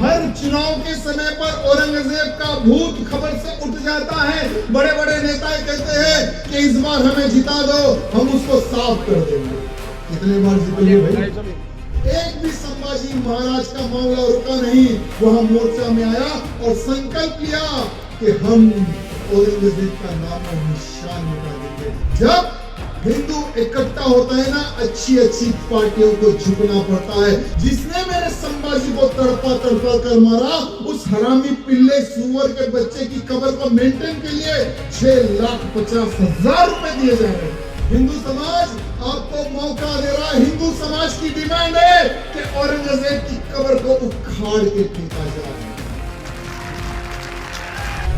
हर चुनाव के समय पर औरंगजेब का भूत खबर से उठ जाता है। बड़े बड़े नेता कहते हैं कि इस बार हमें जिता दो, हम उसको साफ कर देंगे। कितने बार जीतेंगे भाई? एक भी संभाजी महाराज का मामला रुका नहीं। वहां मोर्चा में आया और संकल्प लिया कि हम औरंगजेब का नाम और निशान मिटा देंगे। जब हिंदू इकट्ठा होता है ना, अच्छी अच्छी पार्टियों को झुकना पड़ता है। जिसने मेरे संभाजी को तड़पा तड़पा कर मारा, उस हरामी पिल्ले सुअर के बच्चे की कब्र को मेंटेन के लिए 6,50,000 रुपए दिए जा रहे हैं। हिंदू समाज आपको मौका दे रहा है। हिंदू समाज की डिमांड है कि औरंगजेब की कब्र को उखाड़ के फेंका जाए।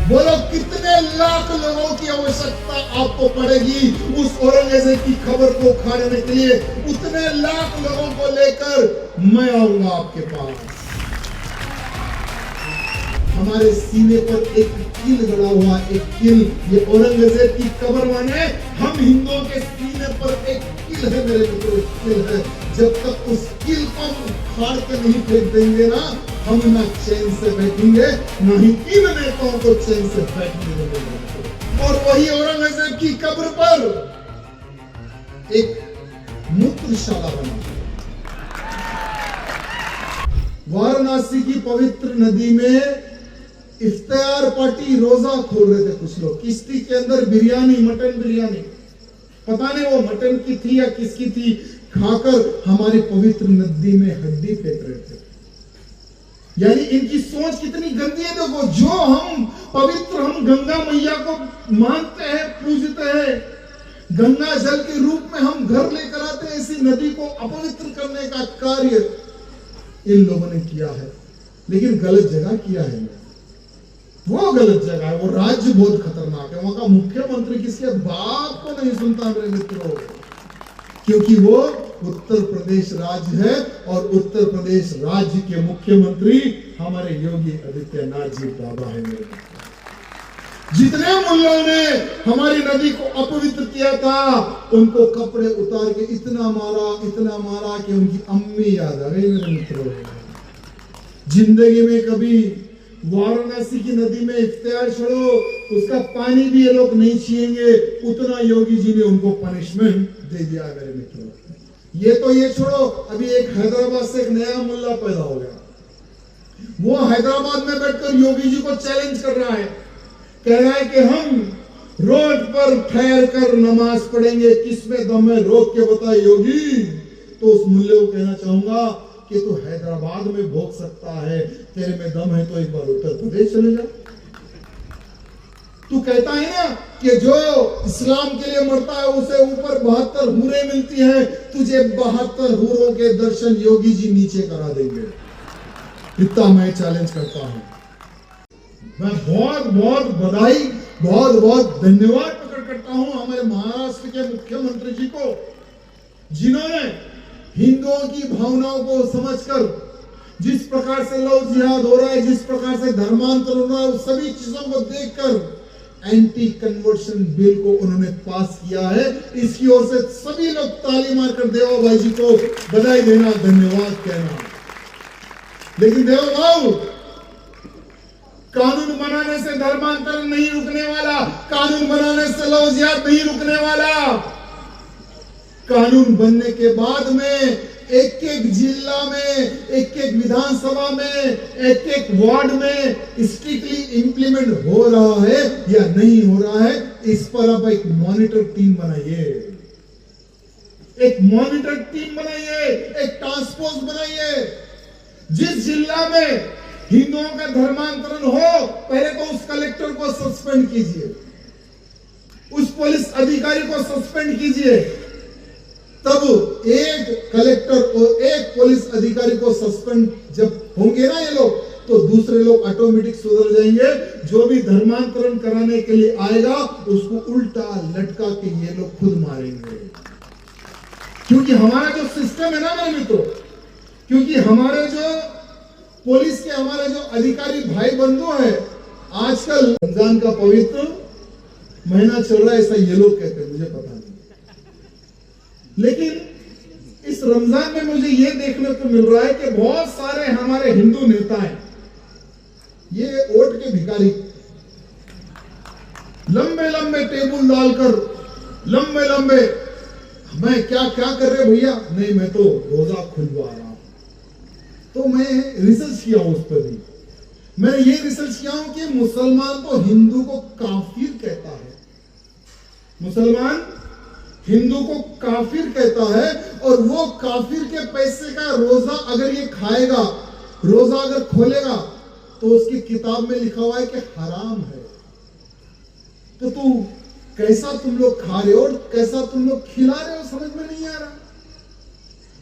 बोलो कितने लाख लोगों की आवश्यकता आपको पड़ेगी उस औरंगजेब की खबर को उखाड़ने के लिए? उतने लाख लोगों को लेकर मैं आऊंगा आपके पास। हमारे सीने पर एक कील गड़ा हुआ, एक कील, ये औरंगजेब की कब्र माने हम हिंदुओं के सीने पर एक कील है मेरे मित्रों, कील है। जब तक उस कील को उखाड़ के नहीं फेंक देंगे ना, हम ना चैन से बैठेंगे, ना ही इन नेताओं को चैन से बैठने देंगे। और वही औरंगजेब की कब्र पर एक मूत्रशाला बना। वाराणसी की पवित्र नदी में इफ्तार पार्टी रोजा खोल रहे थे कुछ लोग। किश्ती के अंदर बिरयानी, मटन बिरयानी, पता नहीं वो मटन की थी या किसकी थी, खाकर हमारी पवित्र नदी में हड्डी फेंक रहे थे। यानी इनकी सोच कितनी गंदी है। देखो, जो हम पवित्र, हम गंगा मैया को मानते हैं, पूजते हैं, गंगा जल के रूप में हम घर लेकर आते हैं, ऐसी नदी को अपवित्र करने का कार्य इन लोगों ने किया है। लेकिन गलत जगह किया है। वो गलत जगह है, वो राज्य बहुत खतरनाक है। वहां का मुख्यमंत्री किसके बाप को नहीं सुनता मेरे मित्रों, क्योंकि वो उत्तर प्रदेश राज्य है और उत्तर प्रदेश राज्य के मुख्यमंत्री हमारे योगी आदित्यनाथ जी बाबा है। मेरे जितने मुल्लों ने हमारी नदी को अपवित्र किया था, उनको कपड़े उतार के इतना मारा कि उनकी अम्मी याद आ गई मेरे मित्रों। जिंदगी में कभी वाराणसी की नदी में इफ्तार छोड़ो, उसका पानी भी ये लोग नहीं पिएंगे, उतना योगी जी ने उनको पनिशमेंट दे दिया मेरे मित्रों। ये छोड़ो, अभी एक हैदराबाद से एक नया मुल्ला पैदा हो गया। वो हैदराबाद में बैठकर योगी जी को चैलेंज कर रहा है, कह रहा है कि हम रोड पर ठहर कर नमाज पढ़ेंगे, किसमें दम है, रोक के बता योगी। तो उस मुल्ले को कहना चाहूंगा कि तू हैदराबाद में भोग सकता है, तेरे में दम है तो एक बार उत्तर प्रदेश चले जा। तू कहता है ना कि जो इस्लाम के लिए मरता है उसे ऊपर 72 हूरें मिलती हैं, तुझे 72 हूरों के दर्शन योगी जी नीचे करा देंगे। इतना मैं चैलेंज करता हूं। मैं बहुत बहुत बधाई, बहुत बहुत धन्यवाद प्रकट करता हूं हमारे महाराष्ट्र के मुख्यमंत्री जी को, जिन्होंने हिंदुओं की भावनाओं को समझकर, जिस प्रकार से लव जिहाद हो रहा है, जिस प्रकार से धर्मांतर हो रहा है, उस सभी चीजों को देखकर एंटी कन्वर्शन बिल को उन्होंने पास किया है। इसकी ओर से सभी लोग ताली मारकर देवा भाई जी को बधाई देना, धन्यवाद कहना। लेकिन देवा भाऊ, कानून बनाने से धर्मांतरण नहीं रुकने वाला, कानून बनाने से लव जिहाद नहीं रुकने वाला। कानून बनने के बाद में एक एक जिला में, एक एक विधानसभा में, एक एक वार्ड में स्ट्रिक्टली इंप्लीमेंट हो रहा है या नहीं हो रहा है, इस पर आप एक मॉनिटर टीम बनाइए, एक मॉनिटर टीम बनाइए, एक टास्क फोर्स बनाइए। जिस जिला में हिंदुओं का धर्मांतरण हो, पहले तो उस कलेक्टर को सस्पेंड कीजिए, उस पुलिस अधिकारी को सस्पेंड कीजिए। तब एक कलेक्टर और एक पुलिस अधिकारी को सस्पेंड जब होंगे ना ये लोग, तो दूसरे लोग ऑटोमेटिक सुधर जाएंगे। जो भी धर्मांतरण कराने के लिए आएगा उसको उल्टा लटका के ये लोग खुद मारेंगे। क्योंकि हमारा जो सिस्टम है ना मेरे मित्रों, क्योंकि हमारे जो पुलिस के, हमारे जो अधिकारी भाई बंधु है, आजकल रमजान का पवित्र महीना चल रहा है, ऐसा ये लोग कहते हैं, मुझे पता नहीं। लेकिन इस रमजान में मुझे यह देखने को मिल रहा है कि बहुत सारे हमारे हिंदू नेता हैं ये ओट के भिखारी लंबे लंबे टेबल डालकर लंबे लंबे, मैं क्या क्या कर रहे भैया? नहीं, मैं तो रोजा खुलवा रहा हूं। तो मैं रिसर्च किया उस पर भी। मैंने ये रिसर्च किया हूं कि मुसलमान तो हिंदू को काफिर कहता है, मुसलमान हिंदू को काफिर कहता है, और वो काफिर के पैसे का रोजा अगर ये खाएगा, रोजा अगर खोलेगा, तो उसकी किताब में लिखा हुआ है कि हराम है। तो तू कैसा तुम लोग खा रहे हो और कैसा तुम लोग खिला रहे हो, समझ में नहीं आ रहा।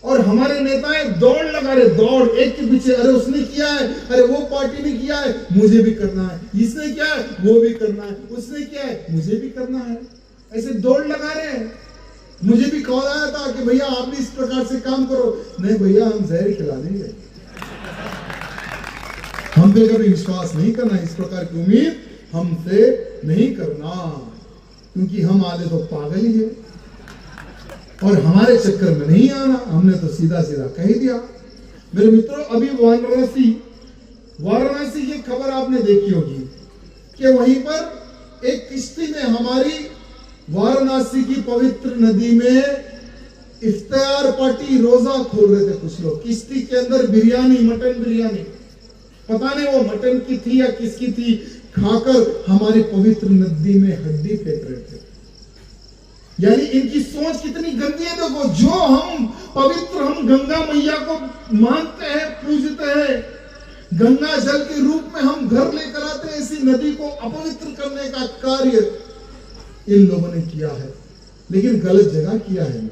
और हमारे नेताएं दौड़ लगा रहे, दौड़ एक के पीछे, अरे उसने किया है, अरे वो पार्टी ने किया है, मुझे भी करना है, इसने किया है, वो भी करना है, उसने किया है, मुझे भी करना है, ऐसे दौड़ लगा रहे हैं। मुझे भी कॉल आया था कि भैया आप भी इस प्रकार से काम करो। नहीं भैया, हम जहर खिला देंगे, हम पे कभी विश्वास नहीं करना, इस प्रकार की उम्मीद हमसे नहीं करना, क्योंकि हम आधे तो पागल ही है, और हमारे चक्कर में नहीं आना। हमने तो सीधा सीधा कह ही दिया। मेरे मित्रों, अभी वाराणसी की खबर आपने देखी होगी कि वहीं पर एक किश्ती में, हमारी वाराणसी की पवित्र नदी में इफ्तार पार्टी रोजा खोल रहे थे कुछ लोग। किश्ती के अंदर बिरयानी, मटन बिरयानी, पता नहीं वो मटन की थी या किसकी थी, खाकर हमारी पवित्र नदी में हड्डी फेंक रहे थे। यानी इनकी सोच कितनी गंदी है। देखो, जो हम पवित्र, हम गंगा मैया को मानते हैं, पूजते हैं, गंगा जल के रूप में हम घर लेकर आते हैं, ऐसी नदी को अपवित्र करने का कार्य इन लोगों ने किया है, लेकिन गलत जगह किया है।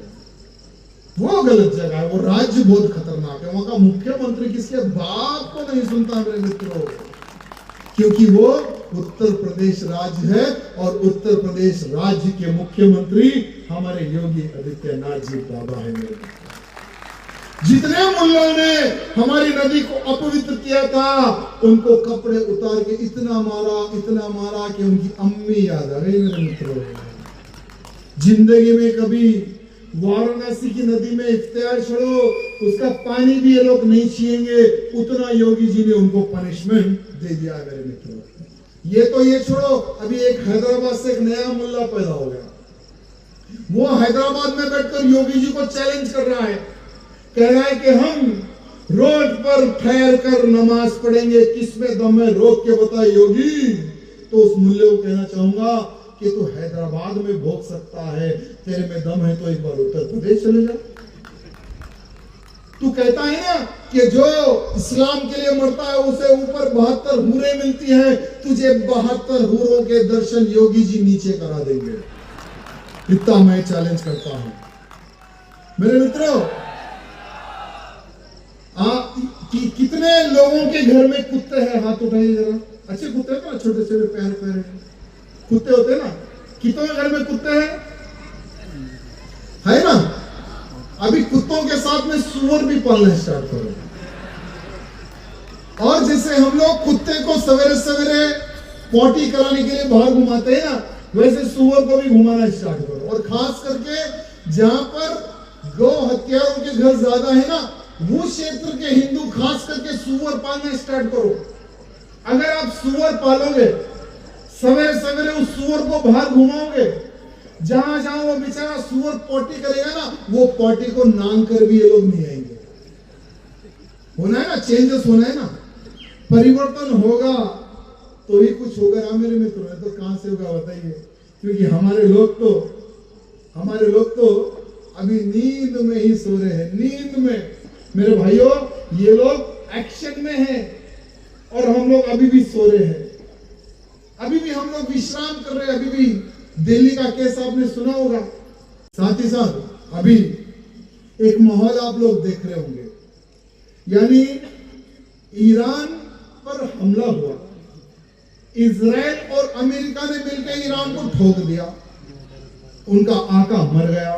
वो गलत जगह है, वो राज्य बहुत खतरनाक है। वहां का मुख्यमंत्री किसके बाप को नहीं सुनता मेरे मित्रों, क्योंकि वो उत्तर प्रदेश राज्य है, और उत्तर प्रदेश राज्य के मुख्यमंत्री हमारे योगी आदित्यनाथ जी बाबा है। मेरे जितने मुल्लों ने हमारी नदी को अपवित्र किया था, उनको कपड़े उतार के इतना मारा कि उनकी अम्मी याद आ गई मेरे मित्रों। जिंदगी में कभी वाराणसी की नदी में इफ्तार छोड़ो, उसका पानी भी ये लोग नहीं पिएंगे, उतना योगी जी ने उनको पनिशमेंट दे दिया मेरे मित्रों। ये छोड़ो, अभी एक हैदराबाद से एक नया मुल्ला पैदा हो गया। वो हैदराबाद में बैठकर योगी जी को चैलेंज कर रहा है, कह रहा है कि हम रोड पर ठहर कर नमाज पढ़ेंगे, किसमें दम है, रोक के बता योगी। तो उस मुल्ले को कहना चाहूंगा कि तू हैदराबाद में भोग सकता है, तेरे में दम है तो एक बार उत्तर प्रदेश चले जा। तू कहता है ना कि जो इस्लाम के लिए मरता है उसे ऊपर 72 हूरें मिलती हैं, तुझे 72 हूरों के दर्शन योगी जी नीचे करा देंगे। इतना मैं चैलेंज करता हूं मेरे मित्रों। कितने लोगों के घर में कुत्ते हैं? हाथ उठाइए जरा। अच्छे कुत्ते हैं ना, छोटे छोटे प्यारे प्यारे कुत्ते होते हैं ना। कितनों के घर में कुत्ते हैं? है ना। अभी कुत्तों के साथ में सुअर भी पालना स्टार्ट करो। और जैसे हम लोग कुत्ते को सवेरे सवेरे पॉटी कराने के लिए बाहर घुमाते हैं ना, वैसे सुअर को भी घुमाना स्टार्ट करो। और खास करके जहां पर गौ हत्यारों के घर ज्यादा है ना, वो क्षेत्र के हिंदू खास करके सुअर पालना स्टार्ट करो। अगर आप सुअर पालोगे, सवेरे सवेरे उस सुअर को बाहर घुमाओगे, जहां जहां वो बेचारा सुअर पॉटी करेगा ना, वो पॉटी को नांग कर भी ये लोग नहीं आएंगे। होना है ना, चेंजेस होना है ना, परिवर्तन होगा तो ही कुछ होगा ना मेरे मित्रों। तो कहां से होगा बताइए, क्योंकि हमारे लोग तो अभी नींद में ही सो रहे हैं, नींद में। मेरे भाइयों, ये लोग एक्शन में हैं और हम लोग अभी भी सो रहे हैं, अभी भी हम लोग विश्राम कर रहे हैं। अभी भी दिल्ली का केस आपने सुना होगा। साथ ही साथ अभी एक माहौल आप लोग देख रहे होंगे, यानी ईरान पर हमला हुआ, इजराइल और अमेरिका ने मिलकर ईरान को ठोक दिया, उनका आका मर गया।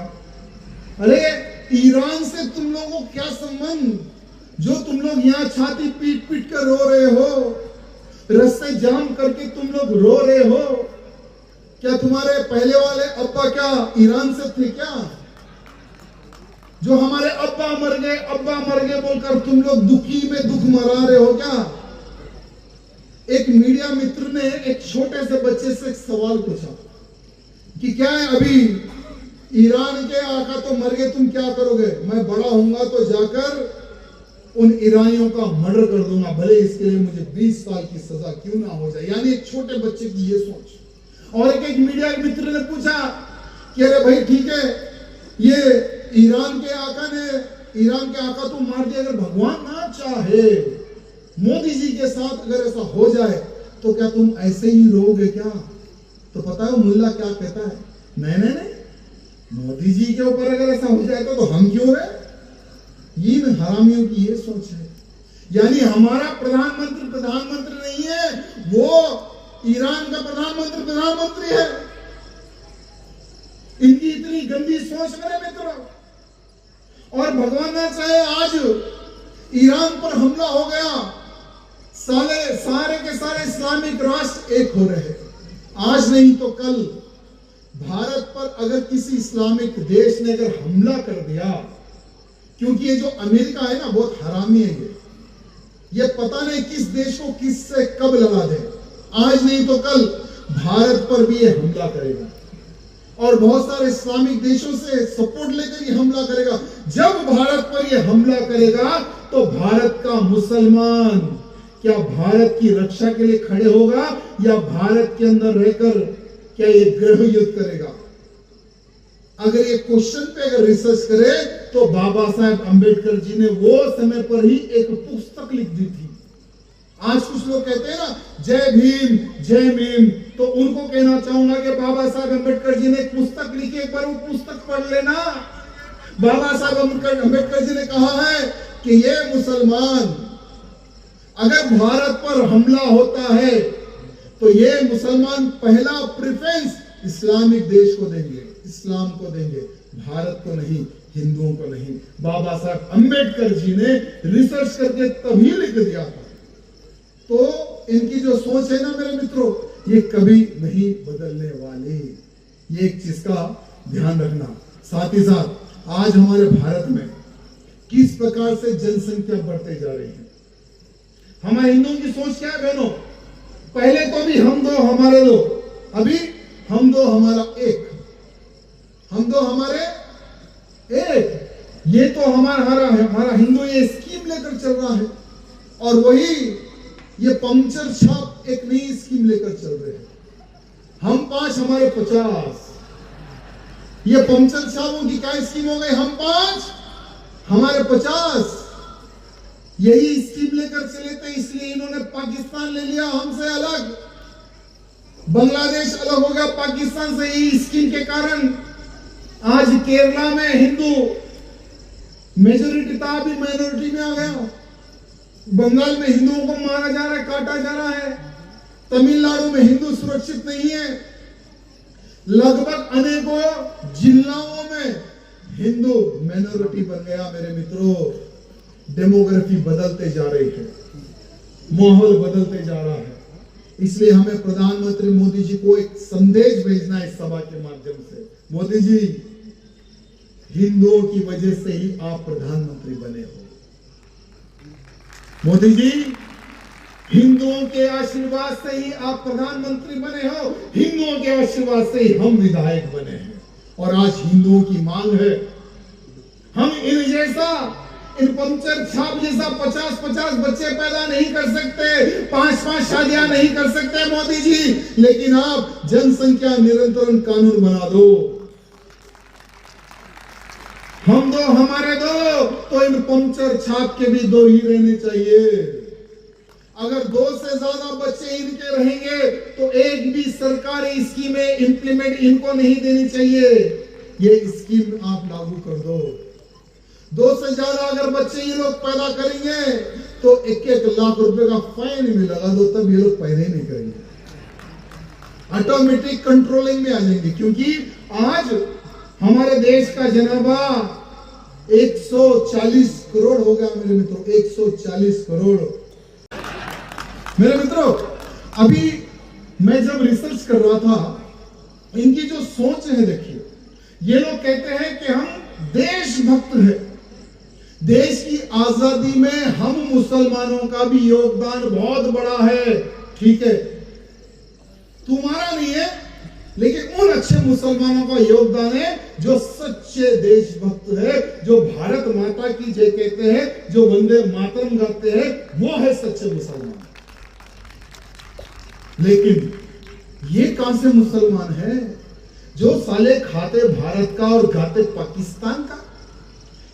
अरे ईरान से तुम लोगों को क्या संबंध, जो तुम लोग यहाँ छाती पीट पीट कर रो रहे हो, रास्ते जाम करके तुम लोग रो रहे हो? क्या तुम्हारे पहले वाले अब्बा क्या ईरान से थे क्या? जो हमारे अब्बा मर गए बोलकर तुम लोग दुखी में दुख मरा रहे हो क्या? एक मीडिया मित्र ने एक छोटे से बच्चे से एक सवाल पूछा कि क्या है, अभी ईरान के आका तो मर गए, तुम क्या करोगे? मैं बड़ा होऊंगा तो जाकर उन ईरानियों का मर्डर कर दूंगा, भले इसके लिए मुझे 20 साल की सजा क्यों ना हो जाए। यानी एक छोटे बच्चे की ये सोच। और एक मीडिया मित्र ने पूछा कि अरे भाई ठीक है, ये ईरान के आका तो मार दिया, अगर भगवान ना चाहे मोदी जी के साथ अगर ऐसा हो जाए तो क्या तुम ऐसे ही रहोगे क्या? तो पता है मुल्ला क्या कहता है, नहीं, मोदी जी के ऊपर अगर ऐसा हो जाए तो हम क्यों रहे? इन हरामियों की ये सोच है। यानी हमारा प्रधानमंत्री नहीं है, वो ईरान का प्रधानमंत्री है। इनकी इतनी गंदी सोच मेरे मित्रों। और भगवान ना चाहे आज ईरान पर हमला हो गया, सारे के सारे इस्लामिक राष्ट्र एक हो रहे हैं। आज नहीं तो कल भारत पर अगर किसी इस्लामिक देश ने अगर हमला कर दिया, क्योंकि ये जो अमेरिका है ना बहुत हरामी है, ये पता नहीं किस देश को किससे कब लड़ा दे। आज नहीं तो कल भारत पर भी ये हमला करेगा और बहुत सारे इस्लामिक देशों से सपोर्ट लेकर ये हमला करेगा। जब भारत पर ये हमला करेगा तो भारत का मुसलमान क्या भारत की रक्षा के लिए खड़े होगा या भारत के अंदर रहकर क्या ये गृह युद्ध करेगा? अगर ये क्वेश्चन पे अगर रिसर्च करे तो बाबा साहेब अंबेडकर जी ने वो समय पर ही एक पुस्तक लिख दी थी। आज कुछ लोग कहते हैं ना जय भीम जय मीम, तो उनको कहना चाहूंगा कि बाबा साहेब अंबेडकर जी ने एक पुस्तक लिखी, एक बार वो पुस्तक पढ़ लेना। बाबा साहेब अंबेडकर जी ने कहा है कि ये मुसलमान अगर भारत पर हमला होता है तो ये मुसलमान पहला प्रेफरेंस इस्लामिक देश को देंगे, इस्लाम को देंगे, भारत को नहीं, हिंदुओं को नहीं। बाबा साहब अंबेडकर जी ने रिसर्च करके तभी लिख दिया था। तो इनकी जो सोच है ना मेरे मित्रों, ये कभी नहीं बदलने वाली। ये एक चीज का ध्यान रखना। साथ ही साथ आज हमारे भारत में किस प्रकार से जनसंख्या बढ़ते जा रही है। हमारे हिंदुओं की सोच क्या है बहनों? पहले तो भी हम दो हमारे दो, अभी हम दो हमारा एक, हम दो हमारे एक। ये तो हमारा हिंदू ये स्कीम लेकर चल रहा है और वही ये पंक्चर छाप एक नई स्कीम लेकर चल रहे हैं। हम 5 हमारे 50। ये पंक्चर छापों की क्या स्कीम हो गई? हम 5 हमारे 50। यही स्कीम लेकर चले थे, इसलिए इन्होंने पाकिस्तान ले लिया हमसे अलग, बांग्लादेश अलग हो गया पाकिस्तान से। यही स्कीम के कारण आज केरला में हिंदू मेजोरिटी था, अभी माइनॉरिटी में आ गया। बंगाल में हिंदुओं को मारा जा रहा है, काटा जा रहा है। तमिलनाडु में हिंदू सुरक्षित नहीं है। लगभग अनेकों जिलों में हिंदू माइनॉरिटी बन गया मेरे मित्रों। डेमोग्राफी बदलते जा रही है, माहौल बदलते जा रहा है। इसलिए हमें प्रधानमंत्री मोदी जी को एक संदेश भेजना है इस सभा के माध्यम से। मोदी जी, हिंदुओं की वजह से ही आप प्रधानमंत्री बने हो। मोदी जी, हिंदुओं के आशीर्वाद से ही आप प्रधानमंत्री बने हो, हिंदुओं के आशीर्वाद से ही हम विधायक बने हैं। और आज हिंदुओं की मांग है, हम इन पंक्चर छाप जैसा 50-50 बच्चे पैदा नहीं कर सकते, 5-5 शादियां नहीं कर सकते मोदी जी, लेकिन आप जनसंख्या नियंत्रण कानून बना दो। हम दो हमारे दो, तो इन पंक्चर छाप के भी 2 ही रहने चाहिए। अगर 2 से ज्यादा बच्चे इनके रहेंगे तो एक भी सरकारी स्कीमें इंप्लीमेंट इनको नहीं देनी चाहिए। ये स्कीम आप लागू कर दो। 2 से ज्यादा अगर बच्चे ये लोग पैदा करेंगे तो 1-1 लाख रुपए का फाइन भी लगा दो, तब ये लोग पैदा ही नहीं करेंगे। ऑटोमेटिक कंट्रोलिंग में आ जाएंगे, क्योंकि आज हमारे देश का जनाभा 140 करोड़ हो गया मेरे मित्रों, 140 करोड़। मेरे मित्रों, अभी मैं जब रिसर्च कर रहा था, इनकी जो सोच है देखिए, ये लोग कहते हैं कि हम देशभक्त हैं, देश की आजादी में हम मुसलमानों का भी योगदान बहुत बड़ा है। ठीक है, तुम्हारा नहीं है, लेकिन उन अच्छे मुसलमानों का योगदान है जो सच्चे देशभक्त है, जो भारत माता की जय कहते हैं, जो वंदे मातरम गाते हैं, वो है सच्चे मुसलमान। लेकिन ये कहां से मुसलमान है जो साले खाते भारत का और गाते पाकिस्तान का?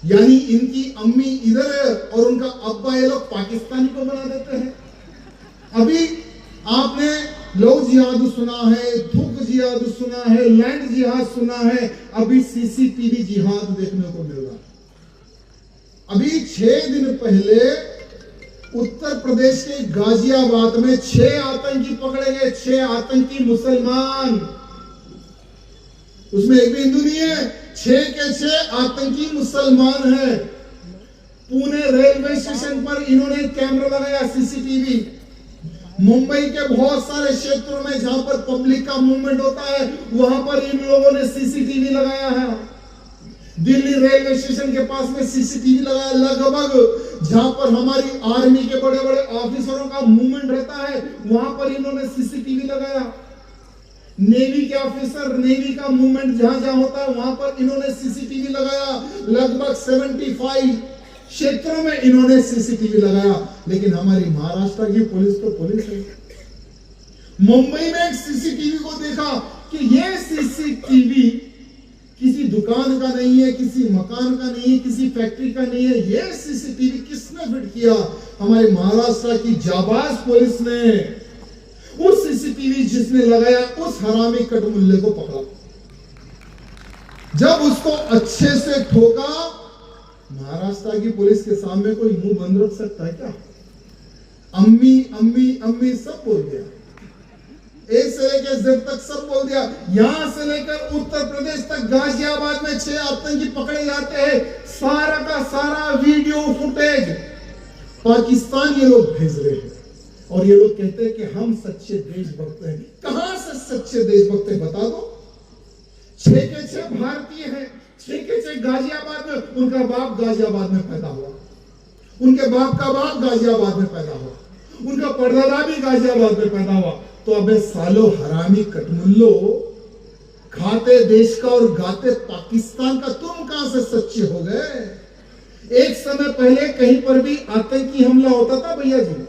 यानी इनकी अम्मी इधर है और उनका अब्बा ये लोग पाकिस्तानी को बना देते हैं। अभी आपने लव जिहाद सुना है, थूक जिहाद सुना है, लैंड जिहाद सुना है, अभी सीसीटीवी जिहाद देखने को मिल रहा। अभी 6 दिन पहले उत्तर प्रदेश के गाजियाबाद में 6 आतंकी पकड़े गए, 6 आतंकी मुसलमान, उसमें एक भी हिंदू नहीं है, 6 के 6 आतंकी मुसलमान हैं। पुणे रेलवे स्टेशन पर इन्होंने कैमरा लगाया, सीसीटीवी। मुंबई के बहुत सारे क्षेत्रों में जहां पर पब्लिक का मूवमेंट होता है वहां पर इन लोगों ने सीसीटीवी लगाया है। दिल्ली रेलवे स्टेशन के पास में सीसीटीवी लगाया, लगभग जहां पर हमारी आर्मी के बड़े बड़े ऑफिसरों का मूवमेंट रहता है वहां पर इन्होंने सीसीटीवी लगाया। नेवी के ऑफिसर, नेवी का मूवमेंट जहां जहां होता है वहां पर इन्होंने सीसीटीवी लगाया। लगभग 75 क्षेत्रों में इन्होंने सीसीटीवी लगाया। लेकिन हमारी महाराष्ट्र की पुलिस तो पुलिस है। मुंबई में एक सीसीटीवी को देखा कि यह सीसीटीवी किसी दुकान का नहीं है, किसी मकान का नहीं है, किसी फैक्ट्री का नहीं है। यह सीसीटीवी किसने फिट किया? हमारे महाराष्ट्र की जाबाज पुलिस ने। उस सीसीटीवी जिसने लगाया उस हरामी कटमुल्ले को पकड़ा। जब उसको अच्छे से ठोका, महाराष्ट्र की पुलिस के सामने कोई मुंह बंद रख सकता है क्या? अम्मी अम्मी अम्मी सब बोल दिया, ए से लेकर जेड तक सब बोल दिया। यहां से लेकर उत्तर प्रदेश तक गाजियाबाद में 6 आतंकी पकड़े जाते हैं। सारा का सारा वीडियो फुटेज पाकिस्तान ये लोग भेज रहे हैं और ये लोग कहते हैं कि हम सच्चे देशभक्त हैं। कहां से सच्चे देशभक्त हैं बता दो। 6 के 6 भारतीय हैं, 6 के 6 गाजियाबाद में, उनका बाप गाजियाबाद में पैदा हुआ, उनके बाप का बाप गाजियाबाद में पैदा हुआ, उनका परदादा भी गाजियाबाद में पैदा हुआ। तो अबे सालो हरामी कटमुल्लो, खाते देश का और गाते पाकिस्तान का, तुम कहां से सच्चे हो गए? एक समय पहले कहीं पर भी आतंकी हमला होता था भैया जी,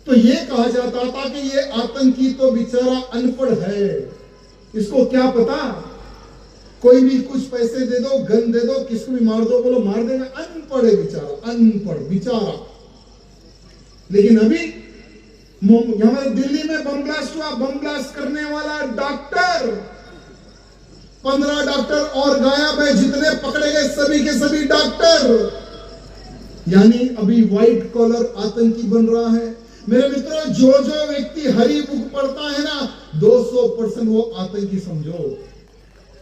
तो ये कहा जाता था कि ये आतंकी तो बेचारा अनपढ़ है, इसको क्या पता, कोई भी कुछ पैसे दे दो, गन दे दो, किसको भी मार दो, बोलो मार देगा, अनपढ़ है बेचारा, अनपढ़ बेचारा। लेकिन अभी हमारे दिल्ली में बम ब्लास्ट हुआ, बम ब्लास्ट करने वाला डॉक्टर, 15 डॉक्टर और गायब है, जितने पकड़े गए सभी के सभी डॉक्टर। यानी अभी व्हाइट कॉलर आतंकी बन रहा है। मेरे मित्रों, जो जो व्यक्ति हरी बुक पढ़ता है ना, 200% वो आतंकी समझो,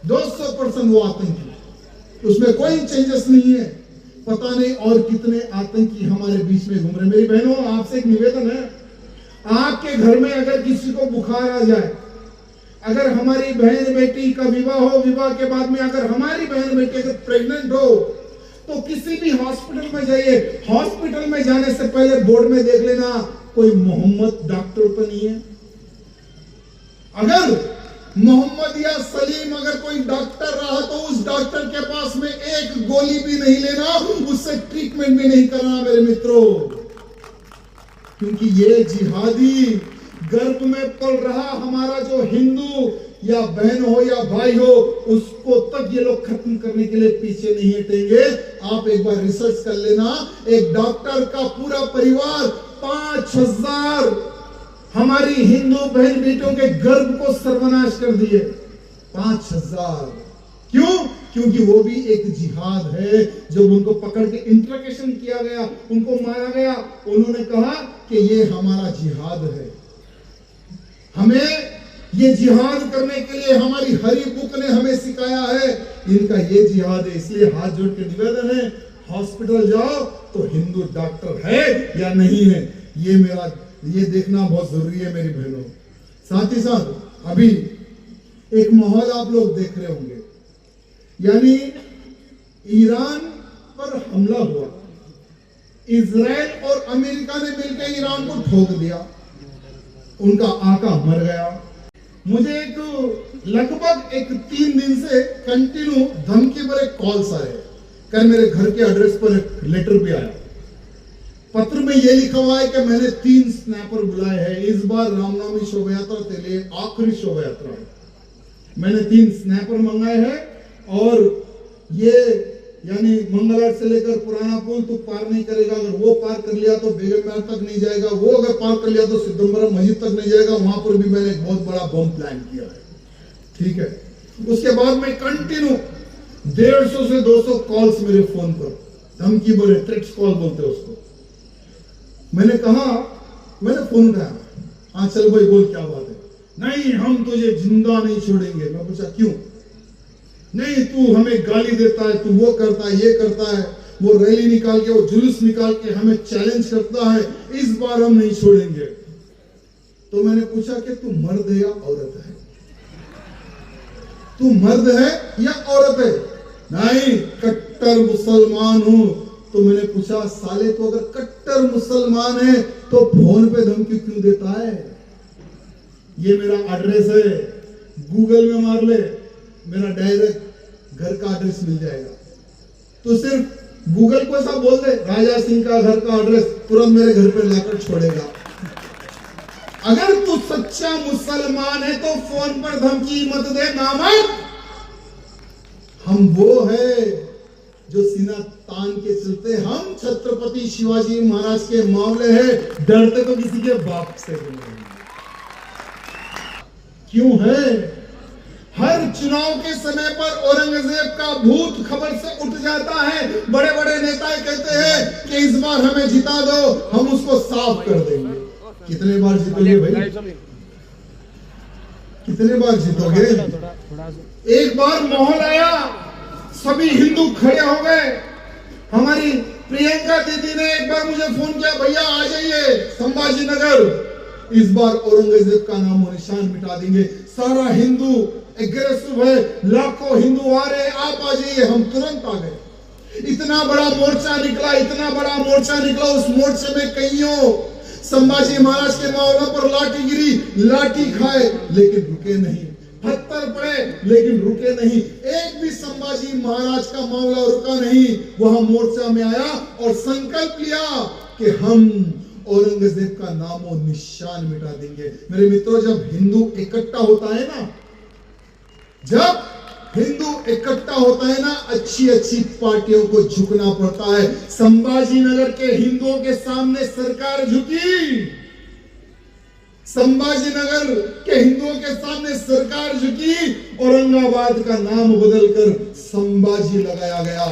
200% वो आतंकी, उसमें कोई चेंजेस नहीं है। पता नहीं और कितने आतंकी हमारे बीच में घूम रहे। मेरी बहनों, आपसे एक निवेदन है, आपके घर में अगर किसी को बुखार आ जाए, अगर हमारी बहन बेटी का विवाह हो, विवाह के बाद में अगर हमारी बहन बेटी अगर प्रेग्नेंट हो, तो किसी भी हॉस्पिटल में जाइए, हॉस्पिटल में जाने से पहले बोर्ड में देख लेना कोई मोहम्मद डॉक्टर तो नहीं है। अगर मोहम्मद या सलीम अगर कोई डॉक्टर रहा तो उस डॉक्टर के पास में एक गोली भी नहीं लेना, उससे ट्रीटमेंट भी नहीं करना मेरे मित्रों, क्योंकि ये जिहादी गर्भ में पल रहा हमारा जो हिंदू या बहन हो या भाई हो, उसको तक ये लोग खत्म करने के लिए पीछे नहीं हटेंगे। आप एक बार रिसर्च कर लेना, एक डॉक्टर का पूरा परिवार 5000 हमारी हिंदू बहन बेटियों के गर्भ को सर्वनाश कर दिए। 5000 क्यों? क्योंकि वो भी एक जिहाद है। जब उनको पकड़ के इंट्रोगेशन किया गया, उनको मारा गया, उन्होंने कहा कि ये हमारा जिहाद है, हमें ये जिहाद करने के लिए हमारी हरी बुक ने हमें सिखाया है, इनका ये जिहाद है। इसलिए हाथ जोड़ के निवेदन है, हॉस्पिटल जाओ तो हिंदू डॉक्टर है या नहीं है, ये देखना बहुत जरूरी है मेरी बहनों। साथ ही साथ अभी एक माहौल आप लोग देख रहे होंगे, यानी ईरान पर हमला हुआ, इजराइल और अमेरिका ने मिलकर ईरान को ठोक दिया। उनका आका मर गया। मुझे लगभग 3 दिन से कंटिन्यू धमकी भरे कॉल्स आए। कल मेरे घर के एड्रेस पर एक लेटर भी आया। पत्र में यह लिखा हुआ है कि मैंने 3 स्नैपर बुलाए हैं। इस बार रामनवमी शोभा यात्रा के लिए आखिरी शोभा यात्रा है। मैंने 3 स्नैपर मंगाए हैं और ये यानी मंगलवार से लेकर पुराना पुल तो पार नहीं करेगा। अगर वो पार कर लिया तो बेगम महल तक नहीं जाएगा। वो अगर पार कर लिया तो सिद्धम्बरम मस्जिद तक नहीं जाएगा। वहां पर भी मैंने एक बहुत बड़ा बम प्लान किया है। ठीक है। उसके बाद में कंटिन्यू 150 से 200 कॉल्स मेरे फोन पर, धमकी भरे थ्रेट्स कॉल बोलते हैं उसको। मैंने कहा, मैंने फोन उठाया, हाँ चल भाई बोल क्या बात है। नहीं हम तुझे जिंदा नहीं छोड़ेंगे। मैं पूछा क्यों? नहीं तू हमें गाली देता है, तू वो करता है, ये करता है, वो रैली निकाल के, वो जुलूस निकाल के हमें चैलेंज करता है, इस बार हम नहीं छोड़ेंगे। तो मैंने पूछा कि तू मर्द है या औरत है? तू मर्द है या औरत है? नहीं कट्टर मुसलमान हूं। तो मैंने पूछा साले तो अगर कट्टर मुसलमान है तो फोन पे धमकी क्यों देता है? ये मेरा एड्रेस है, गूगल में मार ले, मेरा डायरेक्ट घर का एड्रेस मिल जाएगा। तो सिर्फ गूगल को ऐसा बोल दे राजा सिंह का घर का एड्रेस, तुरंत मेरे घर पे लाकर छोड़ेगा। अगर तू सच्चा मुसलमान है तो फोन पर धमकी मत दे नामर्द। हम वो है जो सीना तान के चलते। हम छत्रपति शिवाजी महाराज के मामले हैं, डरते तो किसी के बाप से नहीं। क्यों है? हर चुनाव के समय पर औरंगजेब का भूत खबर से उठ जाता है। बड़े बड़े नेता कहते हैं कि इस बार हमें जिता दो, हम उसको साफ कर देंगे। कितने बार जीतोगे भाई? कितने बार जीतोगे? एक बार माहौल आया, सभी हिंदू खड़े हो गए। हमारी प्रियंका दीदी ने एक बार मुझे फोन किया, भैया आ जाइए संभाजी नगर, इस बार औरंगजेब का नामो निशान मिटा देंगे। सारा हिंदू एग्रेसिव है, लाखों हिंदू आ रहे, आप आ जाइए। हम तुरंत आ गए। इतना बड़ा मोर्चा निकला, इतना बड़ा मोर्चा निकला। उस मोर्चे में कईयों संभाजी महाराज के मामलों पर लाठी गिरी, लाठी खाए लेकिन रुके नहीं, पत्थर पड़े लेकिन रुके नहीं। एक भी संभाजी महाराज का मामला रुका नहीं। वहां मोर्चा में आया और संकल्प लिया कि हम औरंगजेब का नामो निशान मिटा देंगे। मेरे मित्रों, जब हिंदू इकट्ठा होता है ना, जब हिंदू इकट्ठा होता है ना, अच्छी अच्छी पार्टियों को झुकना पड़ता है। संभाजी नगर के हिंदुओं के सामने सरकार झुकी, संभाजी नगर के हिंदुओं के सामने सरकार झुकी। औरंगाबाद का नाम बदलकर संभाजी लगाया गया।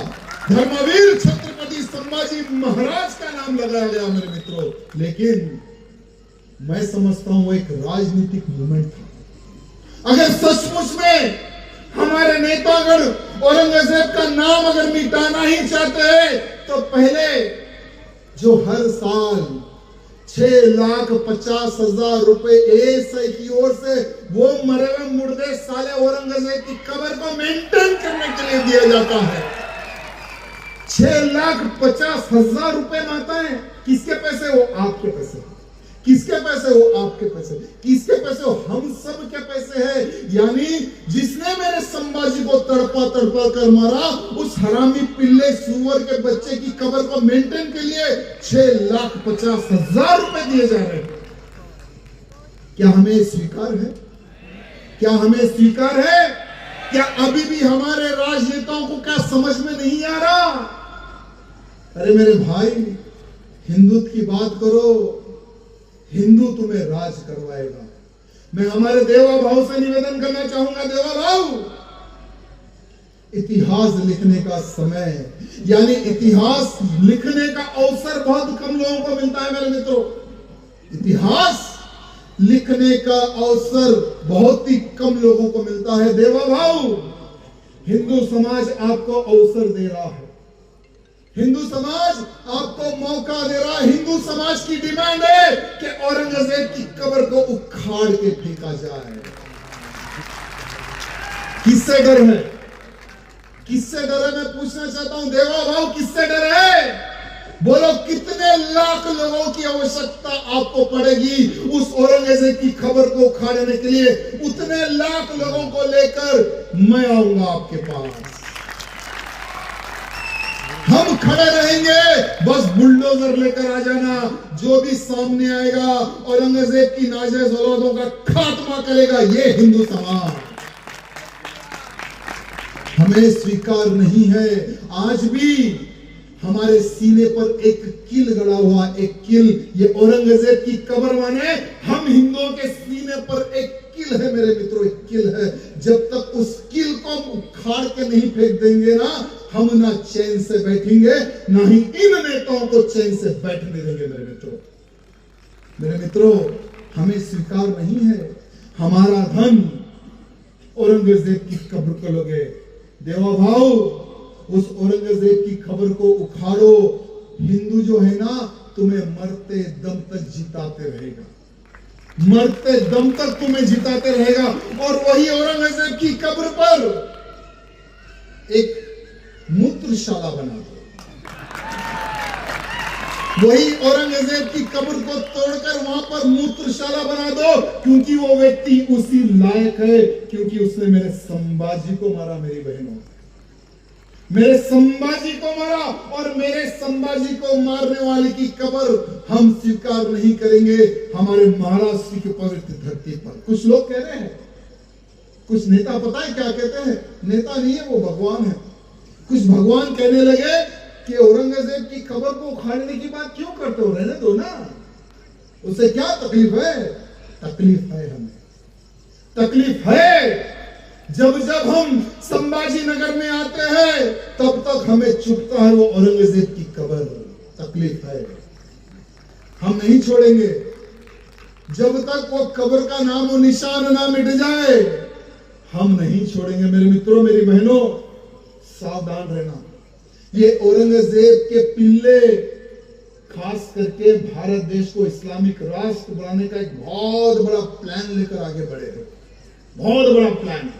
धर्मवीर छत्रपति संभाजी महाराज का नाम लगाया गया मेरे मित्रों। लेकिन मैं समझता हूं एक राजनीतिक मूवमेंट था। अगर सचमुच में हमारे नेतागण औरंगजेब का नाम अगर मिटाना ही चाहते हैं तो पहले जो हर साल 6,50,000 रुपए एएसआई की ओर से वो मरे हुए मुर्दे साले औरंगजेब की कब्र को मेंटेन करने के लिए दिया जाता है, 6,50,000 रुपए माता है। किसके पैसे? वो आपके पैसे। किसके पैसे? वो आपके पैसे। किसके पैसे? वो हम सब के पैसे हैं। यानी जिसने मेरे संभाजी को तड़पा तड़पा कर मारा, उस हरामी पिल्ले सुअर के बच्चे की कब्र को मेंटेन के लिए 6,50,000 रुपए दिए जा रहे हैं। क्या हमें स्वीकार है? क्या हमें स्वीकार है? क्या अभी भी हमारे राजनेताओं को क्या समझ में नहीं आ रहा? अरे मेरे भाई, हिंदुत्व की बात करो, हिंदू तुम्हें राज करवाएगा। मैं हमारे देवा भाव से निवेदन करना चाहूंगा, देवा भाव, इतिहास लिखने का समय, यानी इतिहास लिखने का अवसर बहुत कम लोगों को मिलता है मेरे मित्रों। इतिहास लिखने का अवसर बहुत ही कम लोगों को मिलता है। देवा भाव, हिंदू समाज आपको अवसर दे रहा है, हिंदू समाज आपको मौका दे रहा है। हिंदू समाज की डिमांड है कि औरंगजेब की कब्र को उखाड़ के फेंका जाए। किससे डर है? किससे डर है? मैं पूछना चाहता हूं देवा भाव, किससे डर है? बोलो कितने लाख लोगों की आवश्यकता आपको पड़ेगी उस औरंगजेब की खबर को उखाड़ने के लिए? उतने लाख लोगों को लेकर मैं आऊंगा आपके पास। हम खड़े रहेंगे, बस बुलडोजर लेकर आ जाना। जो भी सामने आएगा औरंगजेब की नाजायज औलादों का खात्मा करेगा ये हिंदू समाज। हमें स्वीकार नहीं है। आज भी हमारे सीने पर एक किल गड़ा हुआ, एक किल, ये औरंगजेब की कब्र माने हम हिंदुओं के सीने पर एक किल है मेरे मित्रों, एक किल है। जब तक उस किल को उखाड़ के नहीं फेंक देंगे ना, हम ना चैन से बैठेंगे, ना ही इन नेताओं को चैन से बैठने देंगे मेरे मित्रों। मेरे मित्रों, हमें स्वीकार नहीं है हमारा धन औरंगजेब की कब्र को लोगे। देवा भाव, उस औरंगजेब की खबर को उखाड़ो। हिंदू जो है ना, तुम्हें मरते दम तक जिताते रहेगा, मरते दम तक तुम्हें जिताते रहेगा। और वही औरंगजेब की कब्र पर एक मूत्रशाला बना दो। वही औरंगजेब की कब्र को तोड़कर वहां पर मूत्रशाला बना दो, क्योंकि वो व्यक्ति उसी लायक है, क्योंकि उसने मेरे संभाजी को मारा। मेरी बहनों, मेरे संभाजी को मारा, और मेरे संभाजी को मारने वाले की कब्र हम स्वीकार नहीं करेंगे हमारे महाराष्ट्र की पवित्र धरती पर। कुछ लोग कह रहे हैं, कुछ नेता पता है क्या कहते हैं? नेता नहीं है, वो भगवान है। कुछ भगवान कहने लगे कि औरंगजेब की कब्र को उखाड़ने की बात क्यों करते हो, रहने दो ना, उससे क्या तकलीफ है? तकलीफ है, हमें तकलीफ है। जब जब हम संभाजी नगर में आते हैं तब तक हमें चुभता है वो औरंगजेब की कब्र, तकलीफ है। हम नहीं छोड़ेंगे जब तक वो कब्र का नाम और निशान ना मिट जाए, हम नहीं छोड़ेंगे। मेरे मित्रों, मेरी बहनों, सावधान रहना। ये औरंगजेब के पिल्ले खास करके भारत देश को इस्लामिक राष्ट्र बनाने का एक बहुत बड़ा प्लान लेकर आगे बढ़े हैं, बहुत बड़ा प्लान।